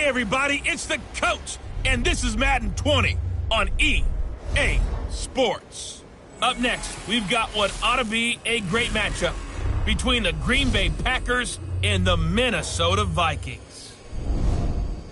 Hey everybody, it's the coach, and this is Madden 20 on EA Sports. Up next, we've got what ought to be a great matchup between the Green Bay Packers and the Minnesota Vikings.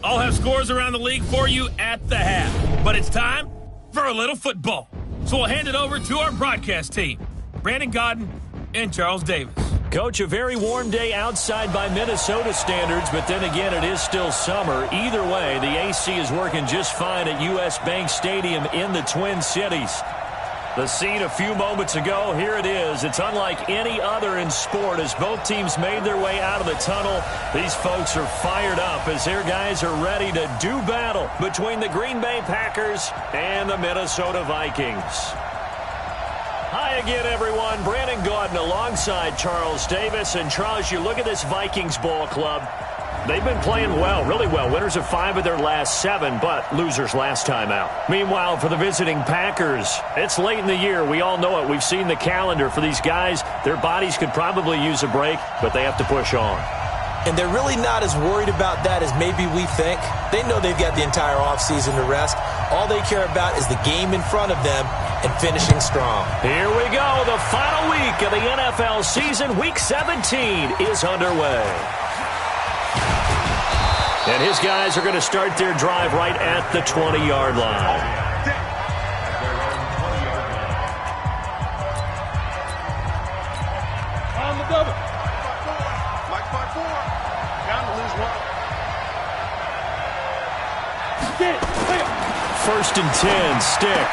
I'll have scores around the league for you at the half, but it's time for a little football. So we'll hand it over to our broadcast team, Brandon Godden and Charles Davis. Coach, a very warm day outside by Minnesota standards, but then again, it is still summer. Either way, the AC is working just fine at U.S. Bank Stadium in the Twin Cities. The scene a few moments ago, here it is. It's unlike any other in sport as both teams made their way out of the tunnel. These folks are fired up as their guys are ready to do battle between the Green Bay Packers and the Minnesota Vikings. Hi again, everyone. Brandon Gaudin alongside Charles Davis. And, Charles, you look at this Vikings ball club. They've been playing well, really well. Winners of 5 of their last 7, but losers last time out. Meanwhile, for the visiting Packers, it's late in the year. We all know it. We've seen the calendar for these guys. Their bodies could probably use a break, but they have to push on. And they're really not as worried about that as maybe we think. They know they've got the entire offseason to rest. All they care about is the game in front of them and finishing strong. Here we go. The final week of the NFL season. Week 17 is underway. And his guys are going to start their drive right at the 20-yard line. On the double. Mike 5-4. Down to lose 1. Get it. First and 10, stick.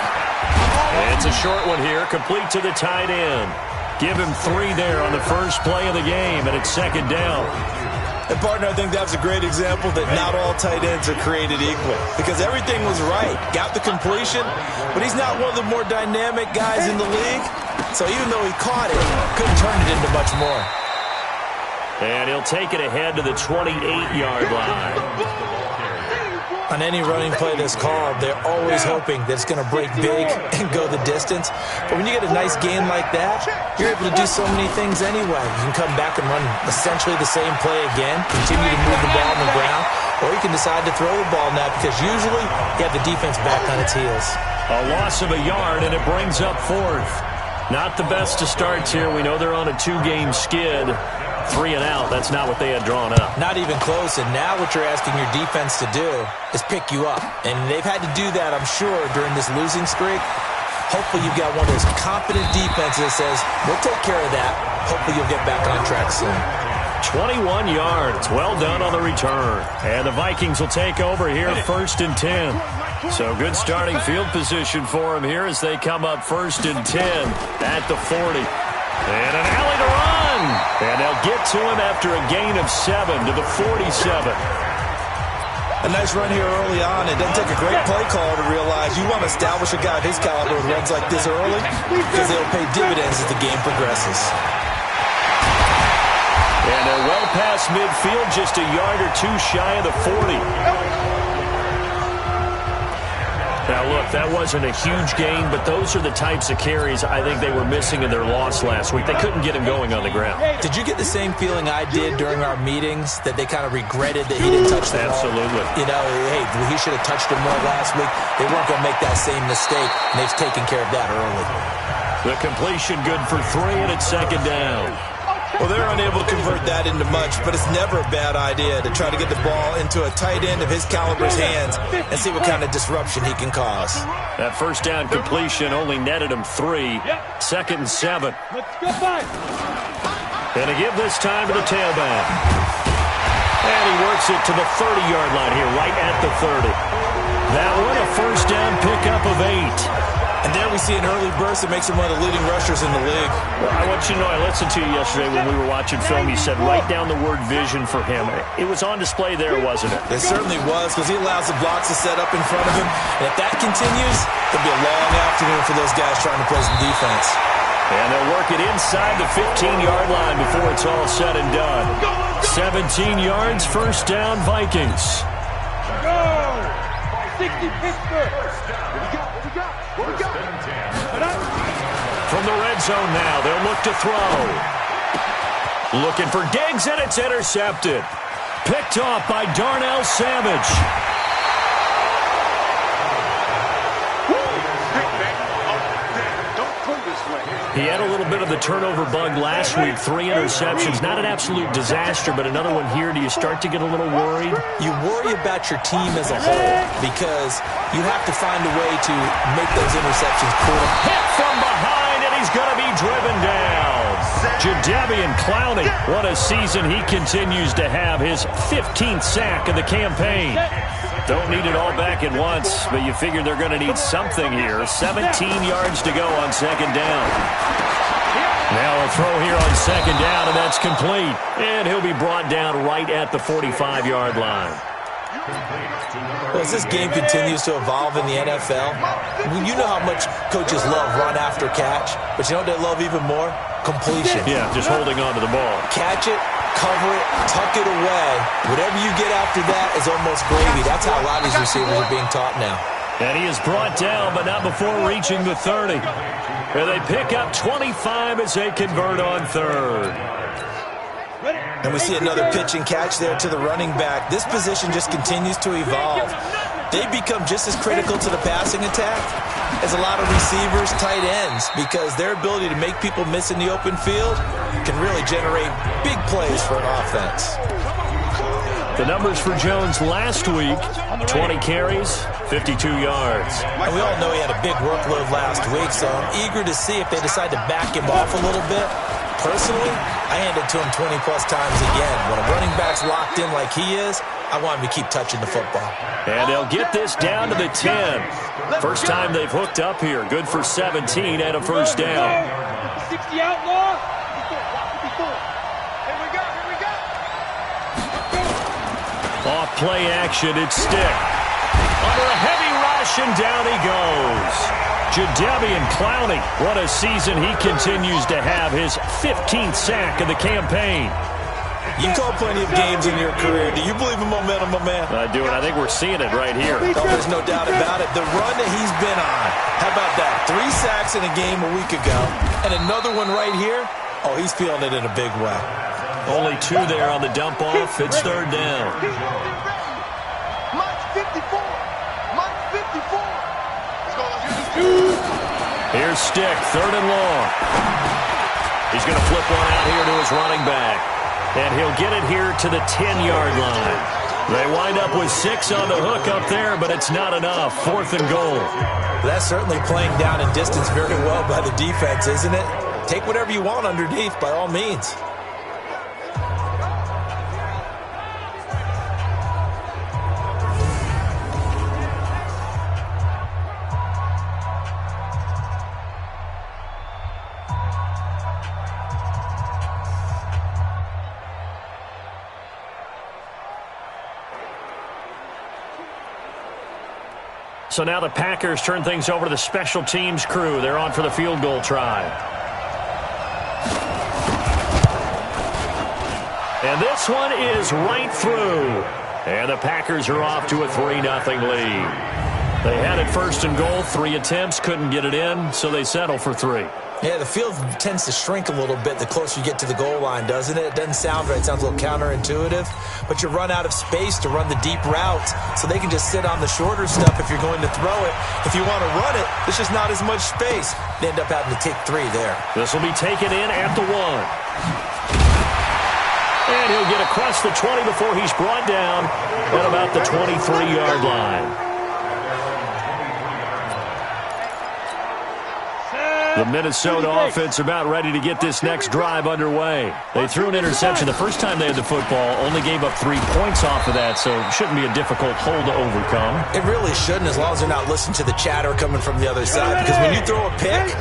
And it's a short one here, complete to the tight end. Give him 3 there on the first play of the game, and it's second down. And, partner, I think that's a great example that not all tight ends are created equal because everything was right. Got the completion, but he's not one of the more dynamic guys in the league. So even though he caught it, couldn't turn it into much more. And he'll take it ahead to the 28-yard line. On any running play that's called, they're always hoping that it's going to break big and go the distance. But when you get a nice game like that, you're able to do so many things anyway. You can come back and run essentially the same play again, continue to move the ball on the ground, or you can decide to throw the ball now because usually you have the defense back on its heels. A loss of a yard, and it brings up 4th. Not the best of starts here. We know they're on a 2-game skid. 3 and out, that's not what they had drawn up. Not even close, and now what you're asking your defense to do is pick you up. And they've had to do that, I'm sure, during this losing streak. Hopefully you've got one of those competent defenses that says, we'll take care of that. Hopefully you'll get back on track soon. 21 yards, well done on the return. And the Vikings will take over here, first and 10. So good starting field position for them here as they come up first and 10 at the 40. And an alley to run. And they'll get to him after a gain of 7 to the 47. A nice run here early on. It doesn't take a great play call to realize you want to establish a guy of his caliber with runs like this early because they'll pay dividends as the game progresses. And they're well past midfield, just a yard or 2 shy of the 40. Now, look, that wasn't a huge gain, but those are the types of carries I think they were missing in their loss last week. They couldn't get him going on the ground. Did you get the same feeling I did during our meetings, that they kind of regretted that he didn't touch the ball? Absolutely. You know, hey, he should have touched him more last week. They weren't going to make that same mistake, and they've taken care of that early. The completion good for 3, and it's second down. Well, they're unable to convert that into much, but it's never a bad idea to try to get the ball into a tight end of his caliber's hands and see what kind of disruption he can cause. That first down completion only netted him 3. Second and 7. And a give this time to the tailback. And he works it to the 30-yard line here, right at the 30. That one, a first down pickup of 8. And there we see an early burst that makes him one of the leading rushers in the league. Well, I want you to know, I listened to you yesterday when we were watching film. You said write down the word vision for him. It was on display there, wasn't it? It certainly was, because he allows the blocks to set up in front of him. And if that continues, it'll be a long afternoon for those guys trying to play some defense. And they'll work it inside the 15-yard line before it's all said and done. 17 yards, first down, Vikings. Go! 60 Pittsburgh. From the red zone now, they'll look to throw. Looking for Diggs, and it's intercepted. Picked off by Darnell Savage. He had a little bit of the turnover bug last week. 3 interceptions. Not an absolute disaster, but another one here. Do you start to get a little worried? You worry about your team as a whole because you have to find a way to make those interceptions cool. Hit from behind, and he's going to be driven down. Jadeveon Clowney, what a season he continues to have. His 15th sack of the campaign. Don't need it all back at once, but you figure they're going to need something here. 17 yards to go on second down. Now a throw here on second down, and that's complete. And he'll be brought down right at the 45-yard line. Well, as this game continues to evolve in the NFL, you know how much coaches love run after catch, but you know what they love even more? Completion. Yeah, just holding on to the ball. Catch it, cover it, tuck it away. Whatever you get after that is almost gravy. That's how a lot of these receivers are being taught now. And he is brought down, but not before reaching the 30. And they pick up 25 as they convert on third. And we see another pitch and catch there to the running back. This position just continues to evolve. They become just as critical to the passing attack as a lot of receivers, tight ends, because their ability to make people miss in the open field can really generate big plays for an offense. The numbers for Jones last week, 20 carries, 52 yards. And we all know he had a big workload last week, so I'm eager to see if they decide to back him off a little bit. Personally, I hand it to him 20-plus times again. When a running back's locked in like he is, I want him to keep touching the football. And they'll get this down to the 10. First time they've hooked up here. Good for 17 and a first down. 60 outlaw. Here we go. Off play action, it's Stick. Under a heavy rush, and down he goes. Jadeveon Clowney, what a season he continues to have. His 15th sack of the campaign. You call plenty of games in your career. Do you believe in momentum, my man? I do, and I think we're seeing it right here. Oh, there's no doubt about it. The run that he's been on. How about that? 3 sacks in a game a week ago, and another one right here. Oh, he's feeling it in a big way. Only 2 there on the dump off. It's third down. Mike 54. Mike 54. Here's Stick, third and long. He's going to flip one out here to his running back. And he'll get it here to the 10-yard line. They wind up with 6 on the hook up there, but it's not enough. 4th and goal. That's certainly playing down in distance very well by the defense, isn't it? Take whatever you want underneath, by all means. So now the Packers turn things over to the special teams crew. They're on for the field goal try. And this one is right through. And the Packers are off to a 3-0 lead. They had it first and goal, 3 attempts, couldn't get it in, so they settle for 3. Yeah, the field tends to shrink a little bit the closer you get to the goal line, doesn't it? It doesn't sound right. It sounds a little counterintuitive. But you run out of space to run the deep routes, so they can just sit on the shorter stuff if you're going to throw it. If you want to run it, there's just not as much space. They end up having to take 3 there. This will be taken in at the 1. And he'll get across the 20 before he's brought down at about the 23-yard line. The Minnesota offense about ready to get this next drive underway. They threw an interception the first time they had the football, only gave up 3 points off of that, so it shouldn't be a difficult hole to overcome. It really shouldn't, as long as they're not listening to the chatter coming from the other side, because when you throw a pick,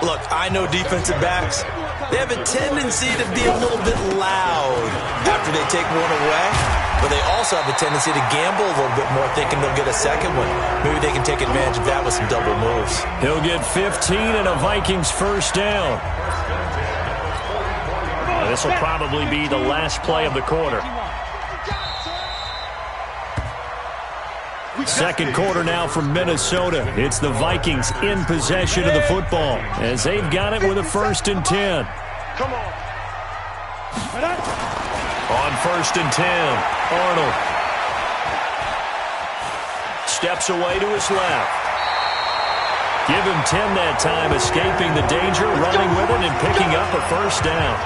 look, I know defensive backs, they have a tendency to be a little bit loud after they take one away. But they also have a tendency to gamble a little bit more, thinking they'll get a second one. Maybe they can take advantage of that with some double moves. He'll get 15 and a Vikings first down. This will probably be the last play of the quarter. Second quarter now from Minnesota. It's the Vikings in possession of the football as they've got it with a 1st and 10. Come on. On 1st and 10, Arnold steps away to his left. Give him 10 that time, escaping the danger, running with it, and picking up a first down.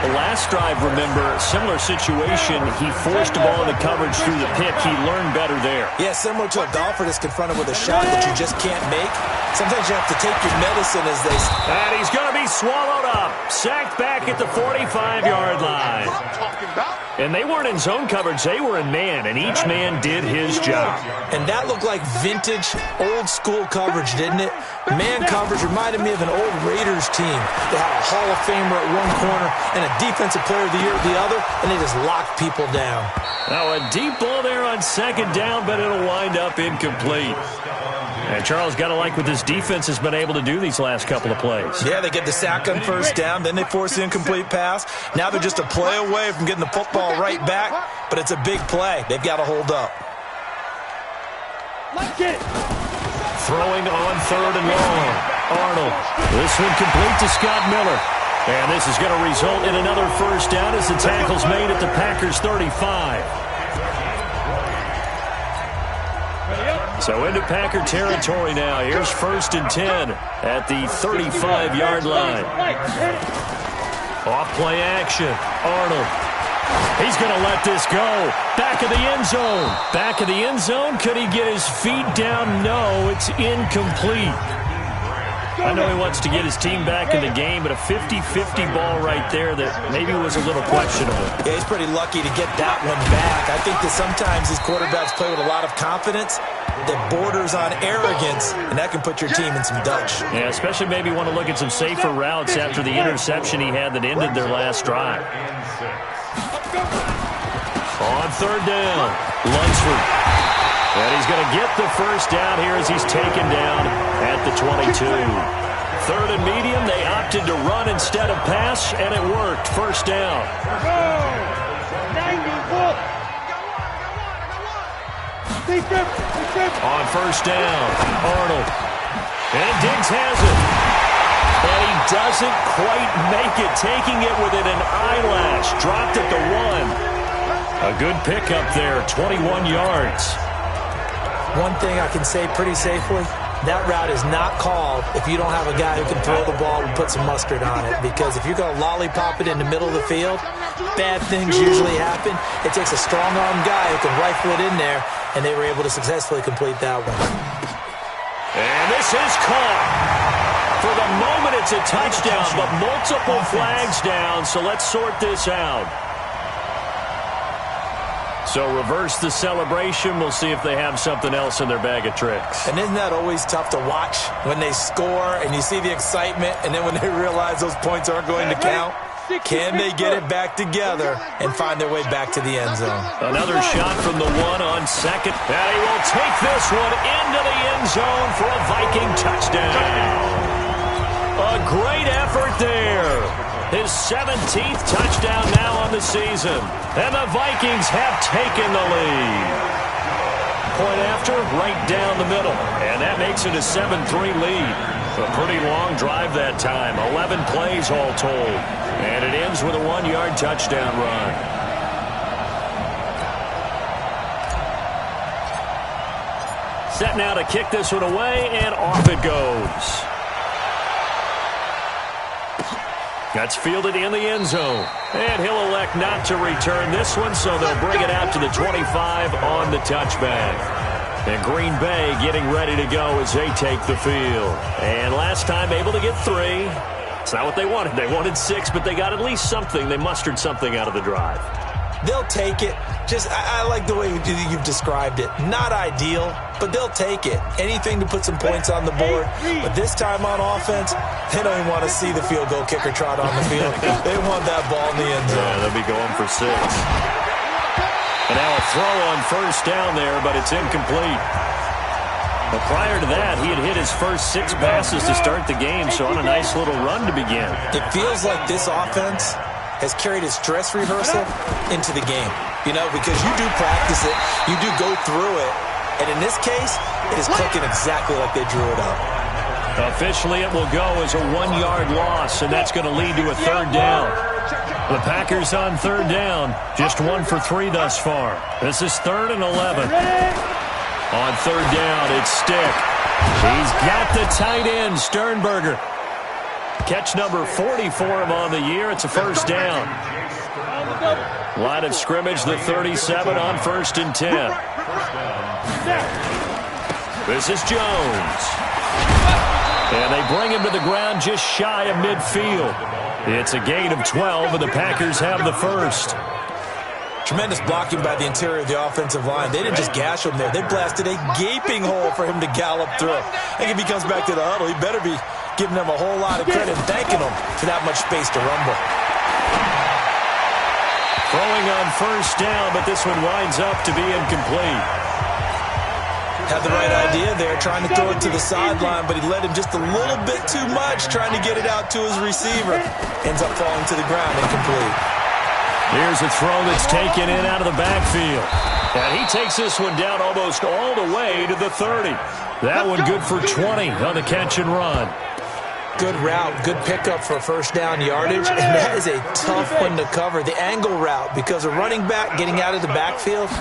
The last drive, remember, similar situation. He forced the ball into coverage through the pick. He learned better there. Yeah, similar to a golfer that's confronted with a shot that you just can't make. Sometimes you have to take your medicine, as they say. And he's going to be swallowed up. Sacked back at the 45-yard line. And they weren't in zone coverage. They were in man, and each man did his job. And that looked like vintage, old-school coverage, didn't it? Man coverage reminded me of an old Raiders team. They had a Hall of Famer at one corner and a Defensive Player of the Year at the other, and they just locked people down. Now a deep ball there on 2nd down, but it'll wind up incomplete. And Charles, got to like what this defense has been able to do these last couple of plays. Yeah, they get the sack on 1st down, then they force the incomplete pass. Now they're just a play away from getting the football right back, but it's a big play. They've got to hold up. Throwing on 3rd and long. Arnold. This one complete to Scott Miller. And this is going to result in another first down as the tackle's made at the Packers 35. So into Packer territory now. Here's 1st and 10 at the 35-yard line. Off play action. Arnold. He's going to let this go. Back of the end zone. Back of the end zone. Could he get his feet down? No, it's incomplete. I know he wants to get his team back in the game, but a 50-50 ball right there that maybe was a little questionable. Yeah, he's pretty lucky to get that one back. I think that sometimes these quarterbacks play with a lot of confidence that borders on arrogance, and that can put your team in some Dutch. Yeah, especially maybe want to look at some safer routes after the interception he had that ended their last drive. On 3rd down, Lunsford. And he's going to get the first down here as he's taken down at the 22. 3rd and medium, they opted to run instead of pass, and it worked. First down. On 1st down, Arnold. And Diggs has it. And he doesn't quite make it, taking it within an eyelash. Dropped at the 1. A good pickup there, 21 yards. One thing I can say pretty safely, that route is not called if you don't have a guy who can throw the ball and put some mustard on it. Because if you're going to lollipop it in the middle of the field, bad things usually happen. It takes a strong-arm guy who can rifle it in there, and they were able to successfully complete that one. And this is caught. For the moment, it's a touchdown, but multiple flags down, so let's sort this out. So reverse the celebration. We'll see if they have something else in their bag of tricks. And isn't that always tough to watch when they score and you see the excitement, and then when they realize those points aren't going to count? Can they get it back together and find their way back to the end zone? Another shot from the 1 on 2nd. And he will take this one into the end zone for a Viking touchdown. A great effort there. His 17th touchdown now on the season. And the Vikings have taken the lead. Point after, right down the middle. And that makes it a 7-3 lead. A pretty long drive that time. 11 plays all told. And it ends with a 1-yard touchdown run. Set now to kick this one away, and off it goes. That's fielded in the end zone. And he'll elect not to return this one, so they'll bring it out to the 25 on the touchback. And Green Bay getting ready to go as they take the field. And last time able to get 3. It's not what they wanted. They wanted 6, but they got at least something. They mustered something out of the drive. They'll take it. I like the way you've described it. Not ideal, but they'll take it. Anything to put some points on the board. But this time on offense, they don't even want to see the field goal kicker trot on the field. They want that ball in the end zone. Yeah, they'll be going for 6. And now a throw on 1st down there, but it's incomplete. But prior to that, he had hit his first 6 passes to start the game, so on a nice little run to begin. It feels like this offense has carried his dress rehearsal into the game. You know, because you do practice it, you do go through it, and in this case, it is clicking exactly like they drew it up. Officially, it will go as a 1-yard loss, and that's going to lead to a 3rd down. The Packers on third down. Just 1 for 3 thus far. This is 3rd and 11. On third down, it's Stick. He's got the tight end, Sternberger. Catch number 40 for him on the year. It's a first down. Line of scrimmage, the 37 on 1st and 10. This is Jones. And they bring him to the ground just shy of midfield. It's a gain of 12, and the Packers have the first. Tremendous blocking by the interior of the offensive line. They didn't just gash him there. They blasted a gaping hole for him to gallop through. I think if he comes back to the huddle, he better be giving them a whole lot of credit and thanking them for that much space to rumble. Throwing on first down, but this one winds up to be incomplete. Had the right idea there, trying to throw it to the sideline, but he led him just a little bit too much, trying to get it out to his receiver. Ends up falling to the ground, incomplete. Here's a throw that's taken in out of the backfield. And he takes this one down almost all the way to the 30. That one good for 20 on the catch and run. Good route, good pickup for first down yardage, and that is a tough one to cover, the angle route, because a running back getting out of the backfield,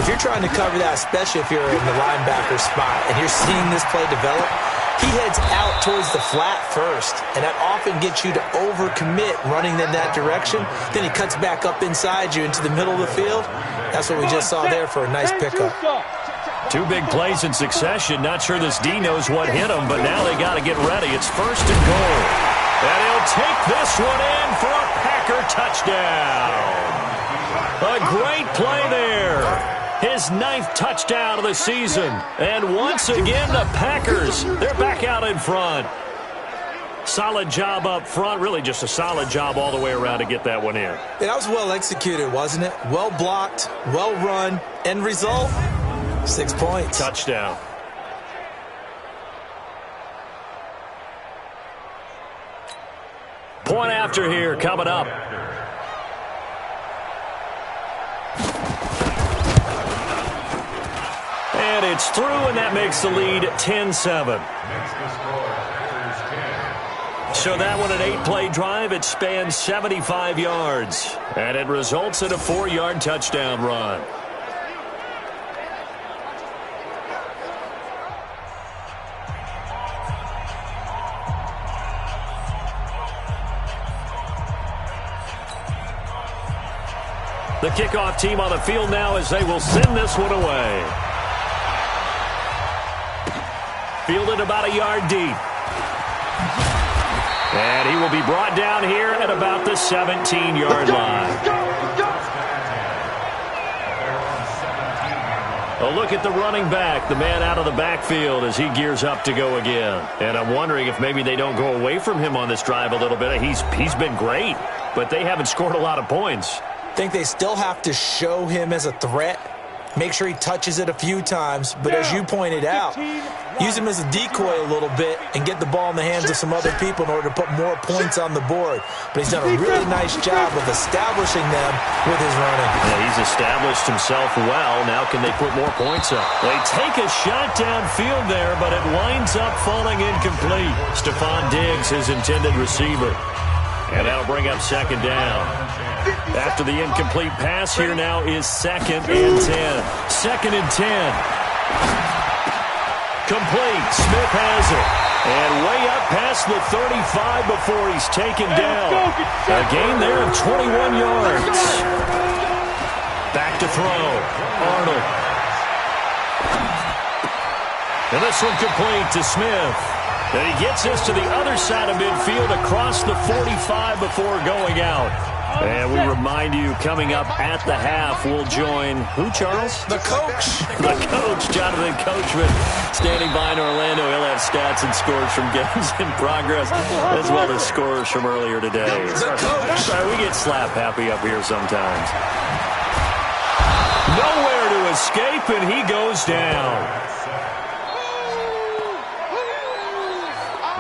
if you're trying to cover that, especially if you're in the linebacker spot and you're seeing this play develop, he heads out towards the flat first, and that often gets you to overcommit running in that direction. Then he cuts back up inside you into the middle of the field. That's what we just saw there for a nice pickup. 2 big plays in succession. Not sure this D knows what hit him, but now they got to get ready. It's 1st and goal. And he'll take this one in for a Packer touchdown. A great play there. His 9th touchdown of the season. And once again, the Packers, they're back out in front. Solid job up front. Really just a solid job all the way around to get that one in. That was well executed, wasn't it? Well blocked, well run. End result? 6 points. Touchdown. Point after here coming up. And it's through, and that makes the lead 10-7. So that one, an 8-play drive. It spans 75 yards. And it results in a 4-yard touchdown run. The kickoff team on the field now as they will send this one away. Fielded about a yard deep. And he will be brought down here at about the 17-yard line. A look at the running back, the man out of the backfield as he gears up to go again. And I'm wondering if maybe they don't go away from him on this drive a little bit. He's been great, but they haven't scored a lot of points. I think they still have to show him as a threat. Make sure he touches it a few times. But as you pointed out, use him as a decoy a little bit and get the ball in the hands of some other people in order to put more points on the board. But he's done a really nice job of establishing them with his running. Yeah, he's established himself well. Now can they put more points up? They take a shot downfield there, but it winds up falling incomplete. Stephon Diggs, his intended receiver. And that'll bring up 2nd down. After the incomplete pass, here now is 2nd and 10. 2nd and 10. Complete. Smith has it. And way up past the 35 before he's taken down. A gain there of 21 yards. Back to throw. Arnold. And this one complete to Smith. And he gets this to the other side of midfield across the 45 before going out. And we remind you, coming up at the half, we'll join who, Charles? The coach. The coach, Jonathan Coachman, standing by in Orlando. He'll have stats and scores from games in progress, as well as scores from earlier today. The coach. That's right, we get slap happy up here sometimes. Nowhere to escape, and he goes down.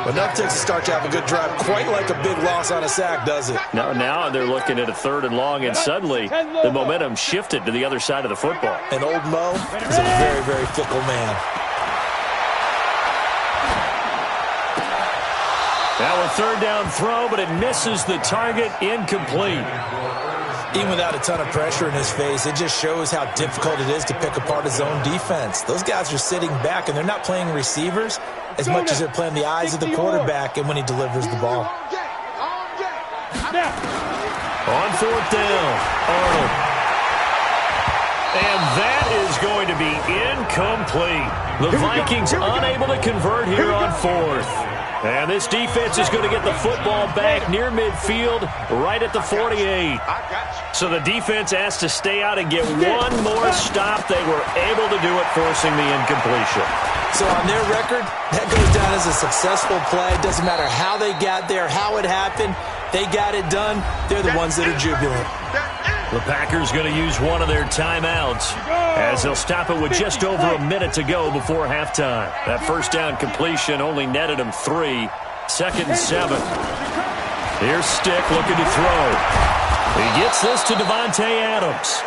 But that takes a start to have a good drive, quite like a big loss on a sack, does it? Now they're looking at a 3rd and long, and suddenly the momentum shifted to the other side of the football. And old Mo is a very, very fickle man. Now a third down throw, but it misses the target, incomplete. Even without a ton of pressure in his face, it just shows how difficult it is to pick apart his own defense. Those guys are sitting back, and they're not playing receivers as much as they're playing the eyes of the quarterback and when he delivers the ball. On fourth down, Arnold. And that is going to be incomplete. The Vikings unable to convert here on fourth. And this defense is going to get the football back near midfield, right at the 48. So the defense has to stay out and get one more stop. They were able to do it, forcing the incompletion. So on their record, that goes down as a successful play. It doesn't matter how they got there, how it happened. They got it done. They're the ones that are jubilant. The Packers going to use one of their timeouts as they'll stop it with just over a minute to go before halftime. That first down completion only netted him 3. 2nd and 7. Here's Stick looking to throw. He gets this to Davante Adams.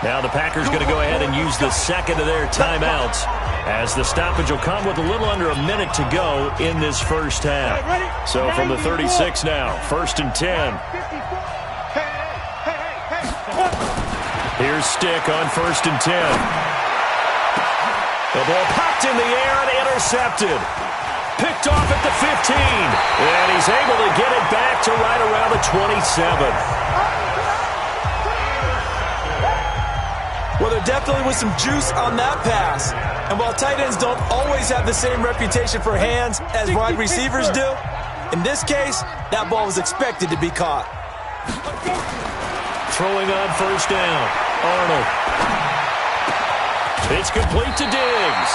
Now the Packers going to go ahead and use the second of their timeouts as the stoppage will come with a little under a minute to go in this first half. So from the 36 now, 1st and 10. Here's Stick on 1st and 10. The ball popped in the air and intercepted. Picked off at the 15. And he's able to get it back to right around the 27. Well, there definitely was some juice on that pass. And while tight ends don't always have the same reputation for hands as wide receivers do, in this case, that ball was expected to be caught. Throwing on 1st down, Arnold. It's complete to Diggs.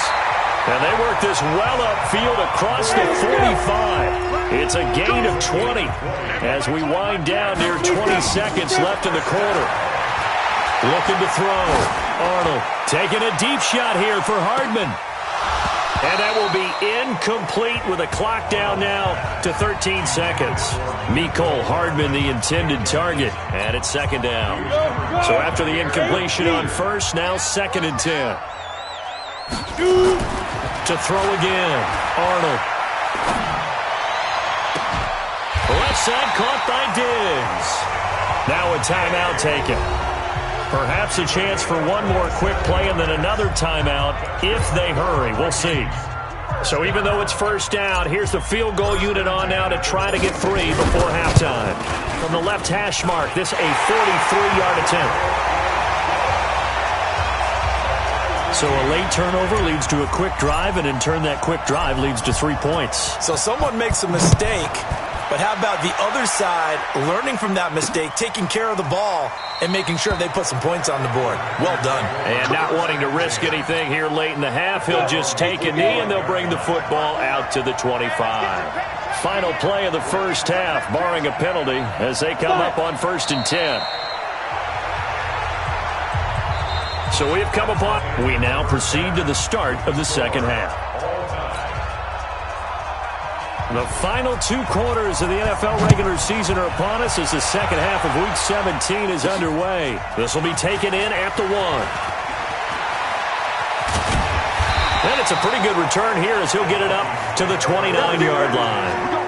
And they work this well upfield across the 45. It's a gain of 20 as we wind down near 20 seconds left in the quarter. Looking to throw. Arnold taking a deep shot here for Hardman. And that will be incomplete with a clock down now to 13 seconds. Mecole Hardman, the intended target, and it's 2nd down. So after the incompletion on 1st, now 2nd and 10. To throw again, Arnold. Left side caught by Diggs. Now a timeout taken. Perhaps a chance for one more quick play and then another timeout if they hurry. We'll see. So even though it's 1st down, here's the field goal unit on now to try to get 3 before halftime. From the left hash mark, this a 43-yard attempt. So a late turnover leads to a quick drive, and in turn that quick drive leads to 3 points. So someone makes a mistake, but how about the other side learning from that mistake, taking care of the ball, and making sure they put some points on the board? Well done. And not wanting to risk anything here late in the half, he'll just take a knee, and they'll bring the football out to the 25. Final play of the first half, barring a penalty, as they come up on 1st and 10. So we have come upon. We now proceed to the start of the second half. The final 2 quarters of the NFL regular season are upon us as the second half of Week 17 is underway. This will be taken in at the 1. And it's a pretty good return here as he'll get it up to the 29-yard line.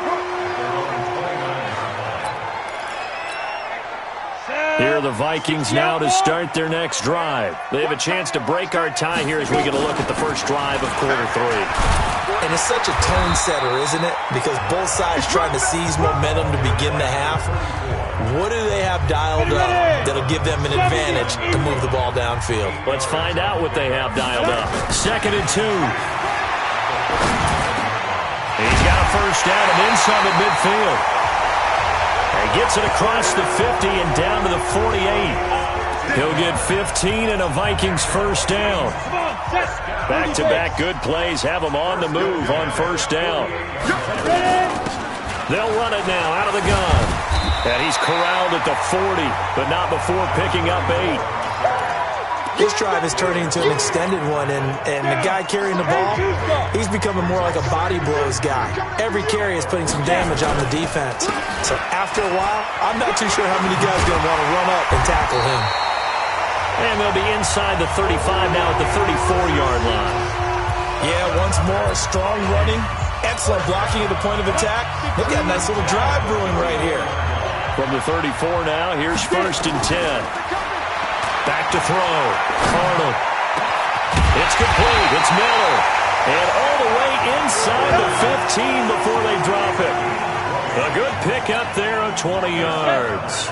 Here are the Vikings now to start their next drive. They have a chance to break our tie here as we get a look at the first drive of quarter 3. And it's such a tone setter, isn't it? Because both sides trying to seize momentum to begin the half. What do they have dialed up that'll give them an advantage to move the ball downfield? Let's find out what they have dialed up. 2nd and 2. He's got a first down and then some at midfield. And gets it across the 50 and down to the 48. He'll get 15 and a Vikings first down. Back-to-back good plays have them on the move on 1st down. They'll run it now out of the gun. And he's corralled at the 40, but not before picking up 8. This drive is turning into an extended one, and the guy carrying the ball, he's becoming more like a body blows guy. Every carry is putting some damage on the defense. So after a while, I'm not too sure how many guys are going to want to run up and tackle him. And they'll be inside the 35 now at the 34-yard line. Yeah, once more, strong running, Excellent blocking at the point of attack. They've got a nice little drive brewing right here. From the 34 now, here's 1st and 10. Back to throw. Arnold. It's complete. It's Miller. And all the way inside the 15 before they drop it. A good pickup there of 20 yards.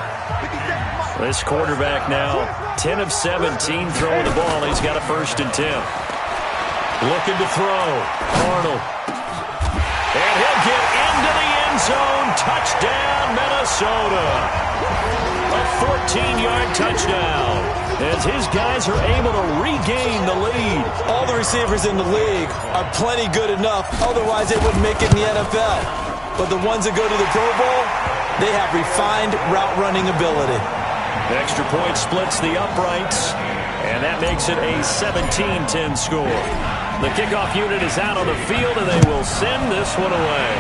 This quarterback now 10 of 17 throwing the ball. He's got a 1st and 10. Looking to throw. Arnold. And he'll get into the end zone. Touchdown, Minnesota. A 14-yard touchdown as his guys are able to regain the lead. All the receivers in the league are plenty good enough. Otherwise, they wouldn't make it in the NFL. But the ones that go to the Pro Bowl, they have refined route running ability. Extra point splits the uprights, and that makes it a 17-10 score. The kickoff unit is out on the field, and they will send this one away.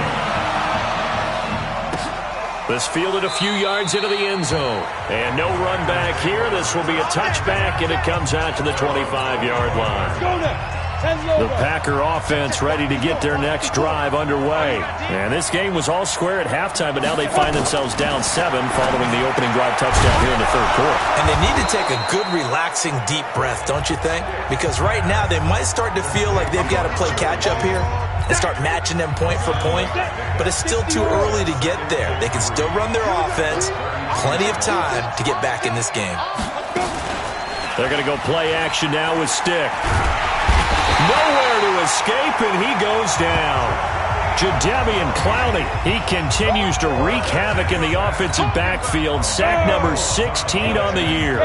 This fielded a few yards into the end zone. And no run back here. This will be a touchback, and it comes out to the 25-yard line. The Packer offense ready to get their next drive underway. And this game was all square at halftime, but now they find themselves down 7 following the opening drive touchdown here in the 3rd quarter. And they need to take a good, relaxing, deep breath, don't you think? Because right now they might start to feel like they've got to play catch-up here and start matching them point for point. But it's still too early to get there. They can still run their offense. Plenty of time to get back in this game. They're going to go play action now with Stick. Nowhere to escape, and he goes down. Jadeveon Clowney, he continues to wreak havoc in the offensive backfield. Sack number 16 on the year.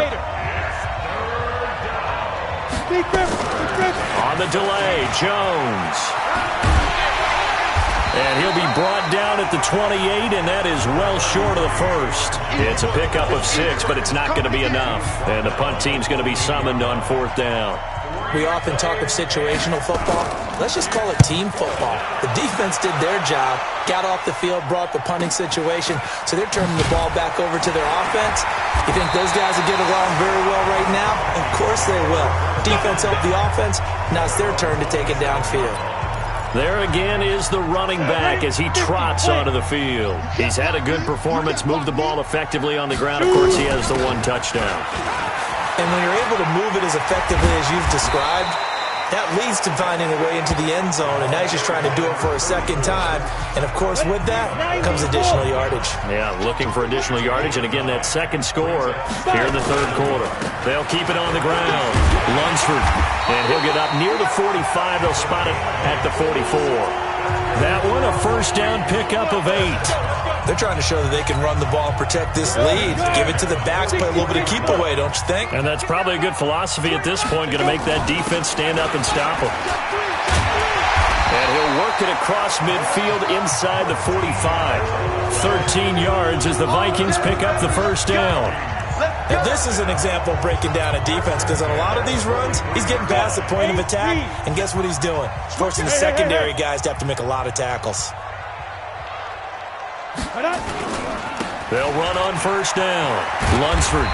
On the delay, Jones. And he'll be brought down at the 28, and that is well short of the 1st. It's a pickup of 6, but it's not going to be enough. And the punt team's going to be summoned on 4th down. We often talk of situational football. Let's just call it team football. The defense did their job, got off the field, brought the punting situation, so they're turning the ball back over to their offense. You think those guys will get along very well right now? Of course they will. Defense helped the offense. Now it's their turn to take it downfield. There again is the running back as he trots onto the field. He's had a good performance, moved the ball effectively on the ground. Of course, he has the 1 touchdown. And when you're able to move it as effectively as you've described, that leads to finding a way into the end zone, and now he's just trying to do it for a 2nd time. And, of course, with that comes additional yardage. Yeah, looking for additional yardage, and again, that 2nd score here in the 3rd quarter. They'll keep it on the ground. Lunsford, and he'll get up near the 45. They'll spot it at the 44. That one, a 1st down pickup of 8. They're trying to show that they can run the ball and protect this lead. Give it to the backs, play a little bit of keep away, don't you think? And that's probably a good philosophy at this point, going to make that defense stand up and stop them. And he'll work it across midfield inside the 45. 13 yards as the Vikings pick up the 1st down. Now, this is an example of breaking down a defense, because on a lot of these runs, he's getting past the point of attack, and guess what he's doing? Forcing the secondary guys to have to make a lot of tackles. They'll run on 1st down. Lunsford.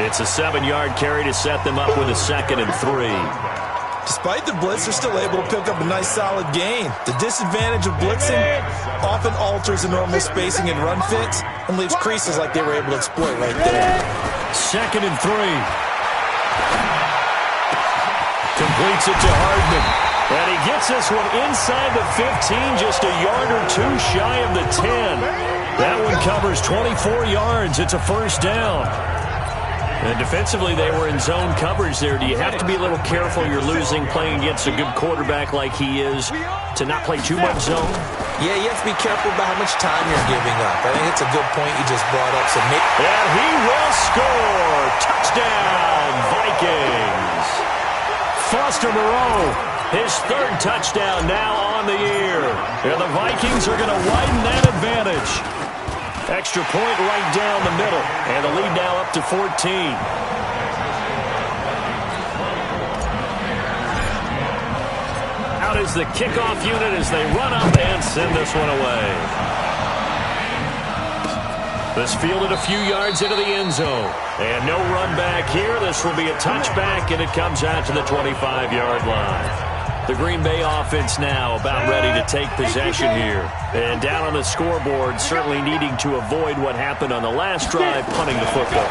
It's a 7-yard carry to set them up with a 2nd and 3. Despite the blitz, they're still able to pick up a nice solid gain. The disadvantage of blitzing often alters the normal spacing and run fits and leaves creases like they were able to exploit right there. 2nd and 3. Completes it to Hardman. And he gets this one inside the 15, just a yard or 2 shy of the 10. That one covers 24 yards. It's a 1st down. And defensively, they were in zone coverage there. Do you have to be a little careful? You're losing playing against a good quarterback like he is to not play too much zone? Yeah, you have to be careful about how much time you're giving up. I think it's a good point you just brought up. So and he will score. Touchdown, Vikings. Foster Moreau, his 3rd touchdown now on the year. And the Vikings are going to widen that advantage. Extra point right down the middle. And the lead now up to 14. Out is the kickoff unit as they run up and send this one away. This fielded a few yards into the end zone. And no run back here. This will be a touchback, and it comes out to the 25-yard line. The Green Bay offense now about ready to take possession here. And down on the scoreboard, certainly needing to avoid what happened on the last drive, punting the football.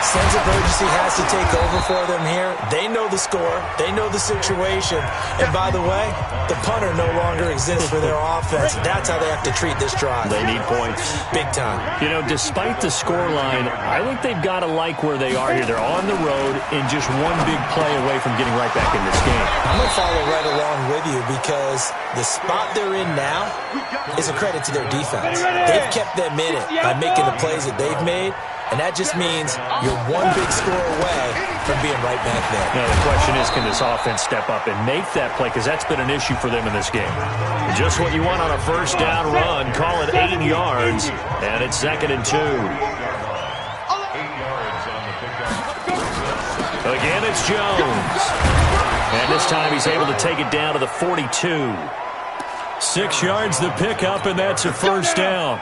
Sense of urgency has to take over for them here. They know the score. They know the situation. And by the way, the punter no longer exists for their offense. That's how they have to treat this drive. They need points. Big time. You know, despite the scoreline, I think they've got to like where they are here. They're on the road and just one big play away from getting right back in this game. I'm going to follow right along with you because the spot they're in now is a credit to their defense. They've kept them in it by making the plays that they've made. And that just means you're one big score away from being right back there. Now, the question is, can this offense step up and make that play? Because that's been an issue for them in this game. Just what you want on a first down run. Call it 8 yards, and it's 2nd and 2. Again, it's Jones. And this time he's able to take it down to the 42. 6 yards the pickup, and that's a first down.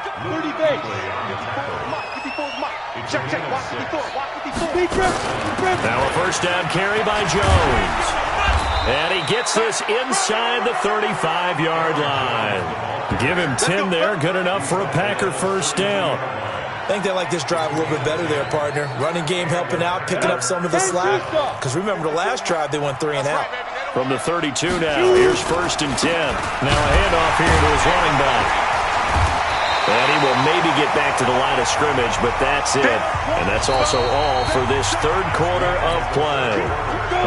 Now a first down carry by Jones. And he gets this inside the 35-yard line. Give him 10 there. Good enough for a Packer first down. I think they like this drive a little bit better there, partner. Running game helping out, picking up some of the slack. Because remember the last drive, they went 3 and out. From the 32 now, here's 1st and 10. Now a handoff here to his running back. And he will maybe get back to the line of scrimmage, but that's it. And that's also all for this third quarter of play.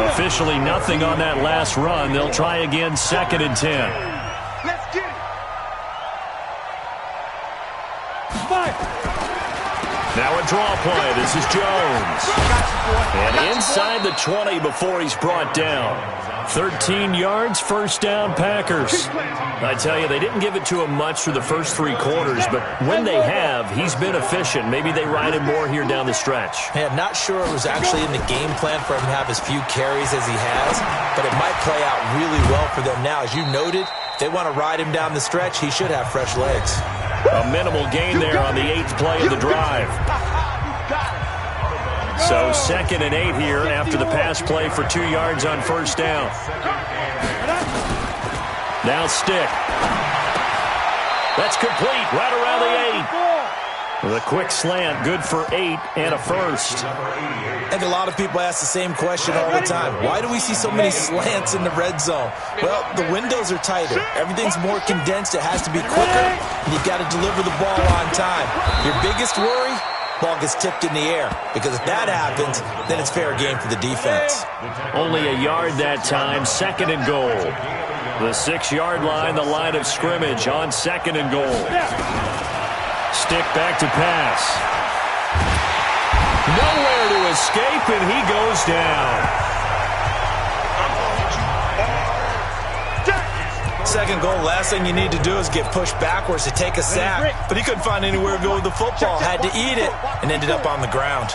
Officially nothing on that last run. They'll try again 2nd and 10. Let's get it. Now a draw play. This is Jones. And inside the 20 before he's brought down. 13 yards, first down, Packers. I tell you, they didn't give it to him much through the first 3 quarters, but when they have, he's been efficient. Maybe they ride him more here down the stretch. Man, not sure it was actually in the game plan for him to have as few carries as he has, but it might play out really well for them now. As you noted, if they want to ride him down the stretch, he should have fresh legs. A minimal gain there on the 8th play of the drive. So 2nd and 8 here after the pass play for 2 yards on first down. Now stick. That's complete right around the 8. With a quick slant, good for 8 and a first. I think a lot of people ask the same question all the time. Why do we see so many slants in the red zone? Well, the windows are tighter. Everything's more condensed. It has to be quicker, and you've got to deliver the ball on time. Your biggest worry? Ball gets tipped in the air, because if that happens, then it's fair game for the defense. Only a yard that time, 2nd and goal. The 6-yard line, the line of scrimmage on 2nd and goal. Stick back to pass. Nowhere to escape, and he goes down. 2nd goal, last thing you need to do is get pushed backwards to take a sack. But he couldn't find anywhere to go with the football. Had to eat it and ended up on the ground.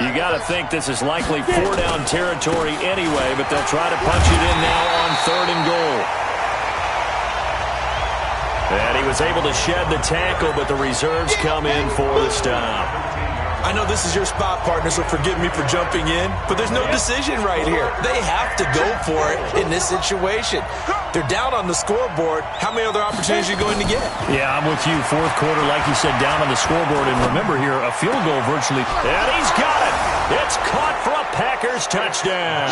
You got to think this is likely 4-down territory anyway, but they'll try to punch it in now on 3rd and goal. And he was able to shed the tackle, but the reserves come in for the stop. I know this is your spot, partner, so forgive me for jumping in, but there's no decision right here. They have to go for it in this situation. They're down on the scoreboard. How many other opportunities are you going to get? Yeah, I'm with you. 4th quarter, like you said, down on the scoreboard. And remember here, a field goal virtually. And he's got it. It's caught for a Packers touchdown.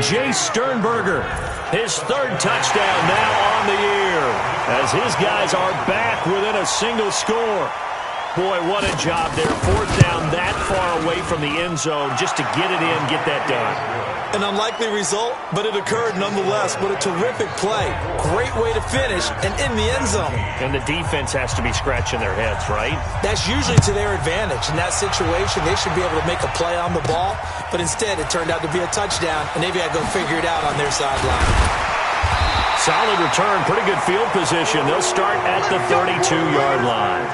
Jay Sternberger, his 3rd touchdown now on the year, as his guys are back within a single score. Boy, what a job there. 4th down that far away from the end zone just to get it in, get that done. An unlikely result, but it occurred nonetheless. What a terrific play. Great way to finish and in the end zone. And the defense has to be scratching their heads, right? That's usually to their advantage. In that situation, they should be able to make a play on the ball, but instead it turned out to be a touchdown, and they've got to go figure it out on their sideline. Solid return, pretty good field position. They'll start at the 32-yard line.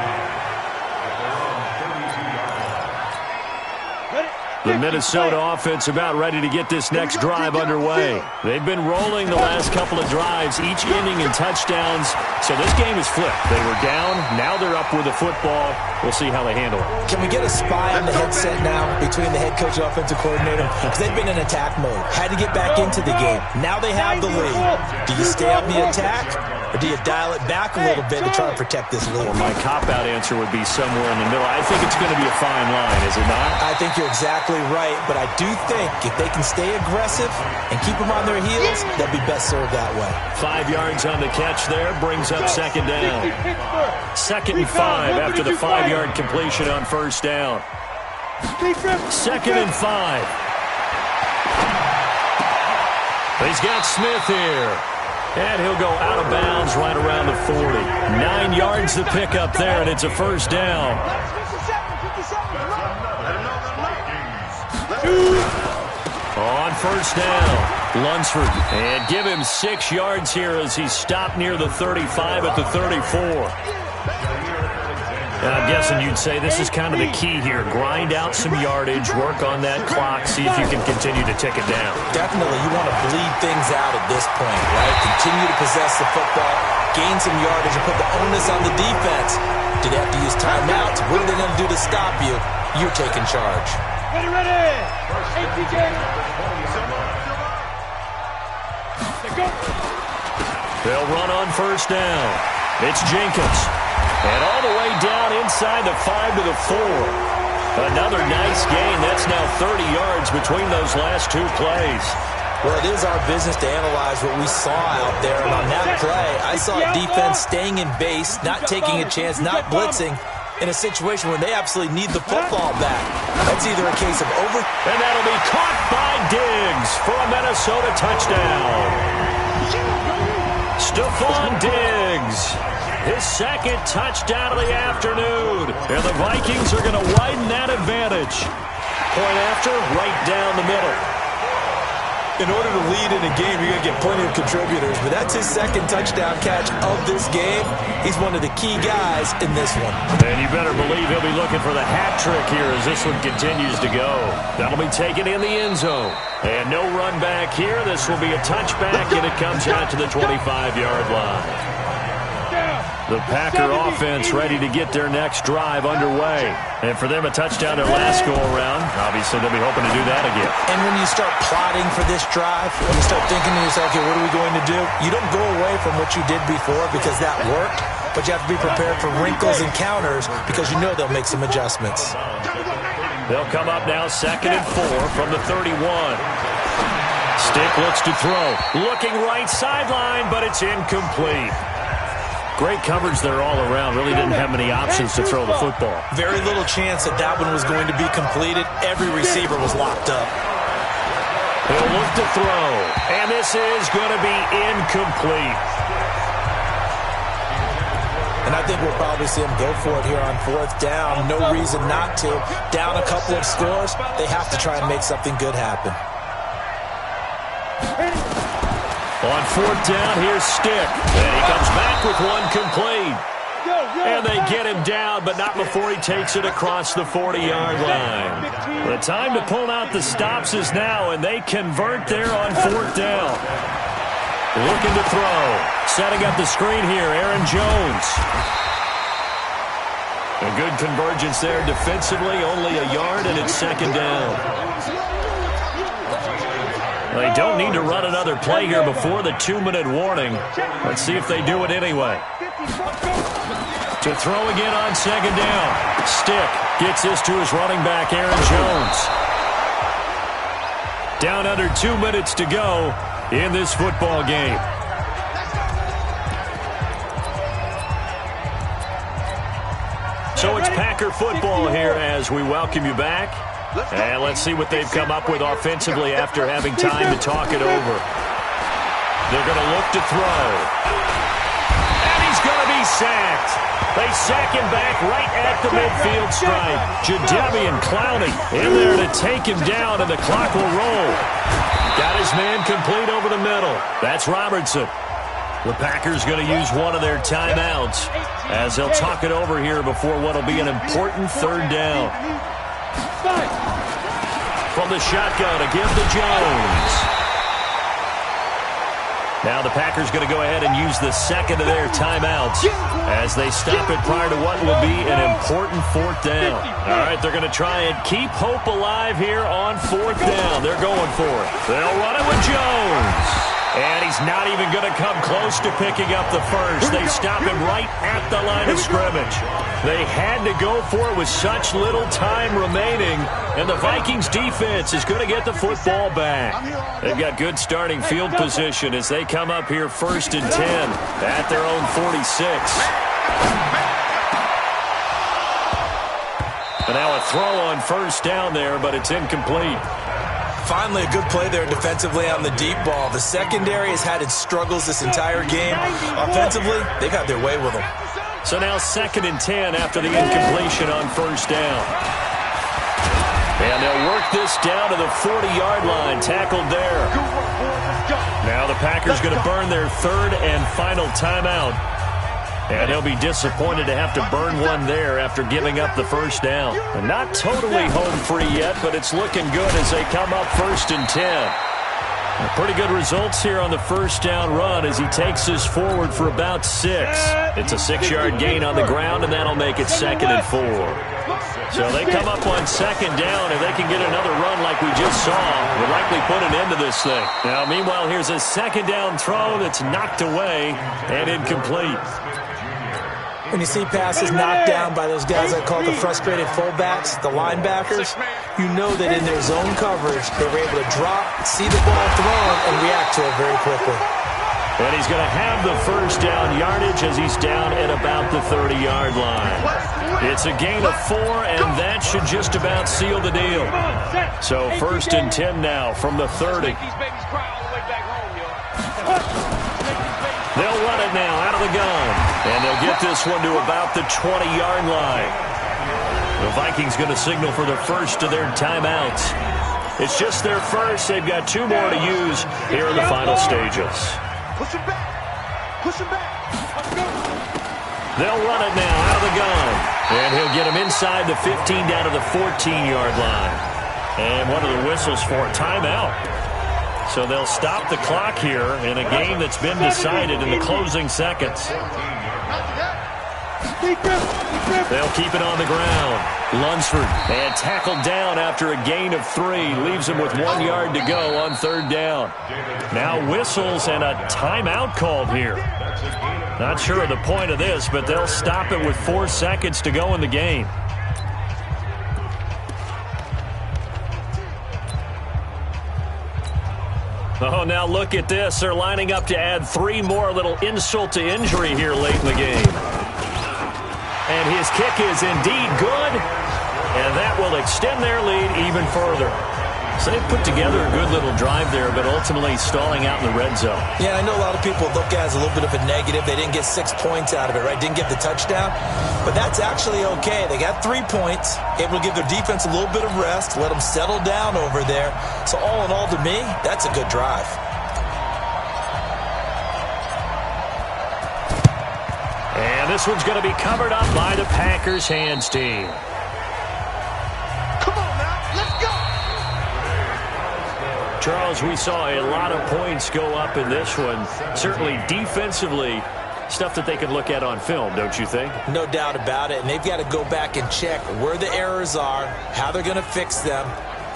The Minnesota offense about ready to get this next drive underway. They've been rolling the last couple of drives, each ending in touchdowns. So this game is flipped. They were down. Now they're up with the football. We'll see how they handle it. Can we get a spy on the headset now between the head coach and offensive coordinator? Because they've been in attack mode. Had to get back into the game. Now they have the lead. Do you stay on the attack, or do you dial it back a little bit to try and protect this lead? Well, my cop-out answer would be somewhere in the middle. I think it's going to be a fine line, is it not? I think you're exactly right, but I do think if they can stay aggressive and keep them on their heels, they'll be best served that way. 5 yards on the catch there, brings up second down. 2nd and 5 after the 5-yard completion on first down. 2nd and 5. He's got Smith here. And he'll go out of bounds right around the 40. 9 yards to pick up there, and it's a first down. On first down, Lunsford. And give him 6 yards here as he's stopped near the 35 at the 34. And I'm guessing you'd say this is kind of the key here. Grind out some yardage, work on that clock, see if you can continue to tick it down. Definitely, you want to bleed things out at this point, right? Continue to possess the football, gain some yardage, and put the onus on the defense. Do they have to use timeouts? What are they going to do to stop you? You're taking charge. Ready. ATJ. They'll run on first down. It's Jenkins. And all the way down inside the 5 to the 4. Another nice gain. That's now 30 yards between those last 2 plays. Well, it is our business to analyze what we saw out there. And on that play, I saw defense staying in base, not taking a chance, not blitzing, in a situation where they absolutely need the football back. That's either a case of over... And that'll be caught by Diggs for a Minnesota touchdown. Stephon Diggs. His 2nd touchdown of the afternoon. And the Vikings are going to widen that advantage. Point after, right down the middle. In order to lead in a game, you're going to get plenty of contributors. But that's his 2nd touchdown catch of this game. He's one of the key guys in this one. And you better believe he'll be looking for the hat trick here as this one continues to go. That'll be taken in the end zone. And no run back here. This will be a touchback, and it comes out to the 25-yard line. The Packer offense ready to get their next drive underway. And for them, a touchdown their last go-around. Obviously, they'll be hoping to do that again. And when you start plotting for this drive, when you start thinking to yourself, okay, what are we going to do? You don't go away from what you did before because that worked, but you have to be prepared for wrinkles and counters because you know they'll make some adjustments. They'll come up now 2nd and 4 from the 31. Stick looks to throw. Looking right sideline, but it's incomplete. Great coverage there all around. Really didn't have many options to throw the football. Very little chance that that one was going to be completed. Every receiver was locked up. He'll look to throw. And this is going to be incomplete. And I think we'll probably see him go for it here on 4th down. No reason not to. Down a couple of scores, they have to try and make something good happen. On 4th down, here's Stick. And he comes back with one complete. And they get him down, but not before he takes it across the 40-yard line. The time to pull out the stops is now, and they convert there on 4th down. Looking to throw. Setting up the screen here, Aaron Jones. A good convergence there defensively, only a yard, and it's 2nd down. They don't need to run another play here before the 2-minute warning. Let's see if they do it anyway. To throw again on 2nd down. Stick gets this to his running back, Aaron Jones. Down under 2 minutes to go in this football game. So it's Packer football here as we welcome you back. And let's see what they've come up with offensively after having time to talk it over. They're going to look to throw. And he's going to be sacked. They sack him back right at the midfield stripe. Jadeveon Clowney in there to take him down, and the clock will roll. Got his man complete over the middle. That's Robertson. The Packers going to use one of their timeouts as they'll talk it over here before what will be an important 3rd down. from the shotgun to give to Jones. Now the Packers going to go ahead and use the second of their timeouts as they stop it prior to what will be an important fourth down. All right, they're going to try and keep hope alive here on fourth down. They're going for it. They'll run it with Jones. And he's not even going to come close to picking up the first. They stop him right at the line of scrimmage. They had to go for it with such little time remaining. And the Vikings defense is going to get the football back. They've got good starting field position as they come up here 1st and 10 at their own 46. And now a throw on first down there, but it's incomplete. Finally, a good play there defensively on the deep ball. The secondary has had its struggles this entire game. Offensively, they've had their way with them. So now 2nd and 10 after the incompletion on first down. And they'll work this down to the 40-yard line, tackled there. Now the Packers going to burn their 3rd and final timeout. And they'll be disappointed to have to burn one there after giving up the first down. And not totally home free yet, but it's looking good as they come up 1st and 10. Pretty good results here on the first down run as he takes this forward for about 6. It's a 6-yard gain on the ground, and that'll make it 2nd and 4. So they come up on 2nd down. If they can get another run like we just saw, we'll likely put an end to this thing. Now, meanwhile, here's a 2nd down throw that's knocked away and incomplete. When you see passes knocked down by those guys I call the frustrated fullbacks, the linebackers, you know that in their zone coverage, they were able to drop, see the ball thrown, and react to it very quickly. And he's going to have the first down yardage as he's down at about the 30-yard line. It's a gain of 4, and that should just about seal the deal. So 1st and 10 now from the 30. They'll run it now out of the gun. And they'll get this one to about the 20-yard line. The Vikings going to signal for the first of their timeouts. It's just their first. They've got 2 more to use here in the final stages. Push him back. Push him back. They'll run it now out of the gun. And he'll get him inside the 15 down to the 14-yard line. And one of the whistles for a timeout. So they'll stop the clock here in a game that's been decided in the closing seconds. They'll keep it on the ground. Lunsford and tackled down after a gain of 3. Leaves him with 1 yard to go on 3rd down. Now whistles and a timeout called here. Not sure of the point of this, but they'll stop it with 4 seconds to go in the game. Oh, now look at this. They're lining up to add 3 more, a little insult to injury here late in the game. And his kick is indeed good, and that will extend their lead even further. So they put together a good little drive there, but ultimately stalling out in the red zone. Yeah, I know a lot of people look at it as a little bit of a negative. They didn't get 6 points out of it, right? Didn't get the touchdown. But that's actually okay. They got 3 points, able to give their defense a little bit of rest, let them settle down over there. So all in all, to me, that's a good drive. And this one's going to be covered up by the Packers hands team. Charles, we saw a lot of points go up in this one. Certainly defensively, stuff that they can look at on film, don't you think? No doubt about it. And they've got to go back and check where the errors are, how they're going to fix them,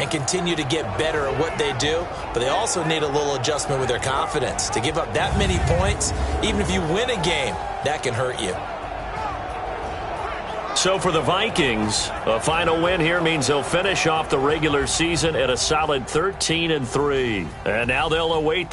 and continue to get better at what they do. But they also need a little adjustment with their confidence. To give up that many points, even if you win a game, that can hurt you. So for the Vikings, a final win here means they'll finish off the regular season at a solid 13-3. And now they'll await